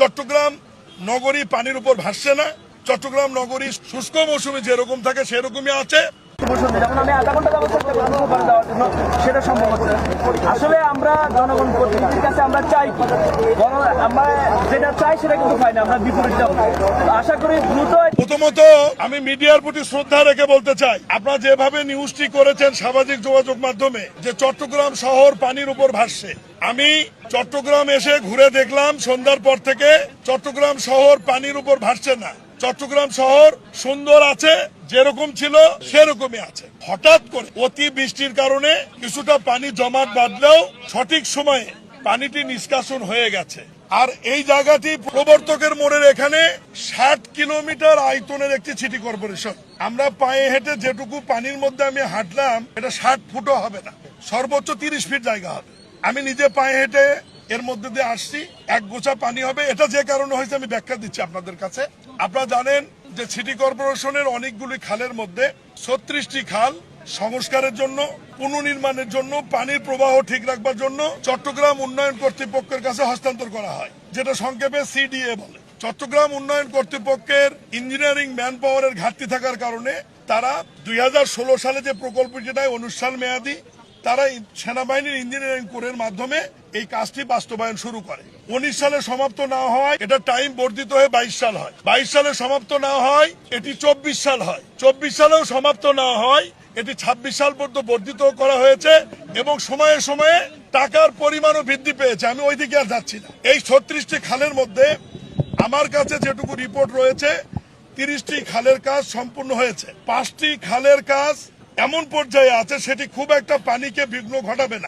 চট্টগ্রাম নগরী পানির উপর ভাসছে না। চট্টগ্রাম নগরী শুষ্ক মৌসুমে যেরকম থাকে সেরকমই আছে। যেমন আমি আধা ঘন্টা যাবো চেষ্টা করবো ওখানে যাওয়ার জন্য, সেটা সম্ভব হচ্ছে। আসলে আমরা জনগণ প্রতিনিধির কাছে আমরা চাই কি, আমরা যেটা চাই সেটা কিন্তু পাই না, আমরা বিপরীতটা পাই। আশা করি দ্রুত। প্রথমত আমি মিডিয়ার প্রতি শ্রদ্ধা রেখে বলতে চাই, আপনারা যেভাবে নিউজটি করেছেন সামাজিক যোগাযোগ মাধ্যমে যে চট্টগ্রাম শহর পানির উপর ভাসছে, আমি চট্টগ্রাম এসে ঘুরে দেখলাম সন্ধ্যার পর থেকে চট্টগ্রাম শহর পানির উপর ভাসছে না। চট্টগ্রাম শহর সুন্দর আছে, যেরকম ছিল সেরকমই আছে। হঠাৎ করে অতি বৃষ্টির কারণে কিছুটা পানি জমাট বাঁধলেও সঠিক সময়ে পানিটি নিষ্কাশন হয়ে গেছে। আর এই জায়গাটি প্রবর্তকের মোড়ের এখানে 60 কিলোমিটার আয়তনের একটি সিটি কর্পোরেশন। আমরা পায়ে হেঁটে যেটুকু পানির মধ্যে আমি হাঁটলাম এটা 60 ফুটও হবে না, সর্বোচ্চ 30 ফিট জায়গা হবে। আমি নিজে পায়ে হেঁটে এর মধ্যে দিয়ে আসছি, এক গোছা পানি হবে। এটা যে কারণে হয়েছে আমি ব্যাখ্যা দিচ্ছি আপনাদের কাছে। আপনারা জানেন যে সিটি কর্পোরেশনের অনেকগুলি খালের মধ্যে 36টি খাল সংস্কারের জন্য, পুনর্নির্মাণের জন্য, পানির প্রবাহ ঠিক রাখবার জন্য চট্টগ্রাম উন্নয়ন কর্তৃপক্ষের কাছে হস্তান্তর করা হয়, যেটা সংক্ষেপে সিডিএ বলে। চট্টগ্রাম উন্নয়ন কর্তৃপক্ষের ইঞ্জিনিয়ারিং ম্যান পাওয়ারের ঘাটতি থাকার কারণে তারা 2016 সালে যে প্রকল্পটি নেয় 19 সাল মেয়াদী, তারা সেনাবাহিনীর ইঞ্জিনিয়ারিং কোরের মাধ্যমে এই কাজটি বাস্তবায়ন শুরু করে। 19 সালে সমাপ্ত না হয় এটা টাইম বর্ধিত হয়ে 22 সাল হয়, 22 সালে সমাপ্ত না হয় এটি 24 সাল হয়, 24 সালেও সমাপ্ত না হয় এটি 26 সাল পর্যন্ত বর্ধিত করা হয়েছে এবং সময়ে সময়ে টাকার পরিমাণও বৃদ্ধি পেয়েছে। আমি ওইদিকে আর যাচ্ছি না। এই 36টি খালের মধ্যে আমার কাছে যেটুকু রিপোর্ট রয়েছে 30টি খালের কাজ সম্পূর্ণ হয়েছে। 5টি খালের কাজ এমন পর্যায়ে আছে সেটি খুব একটা পানিকে বিঘ্ন ঘটাবে না।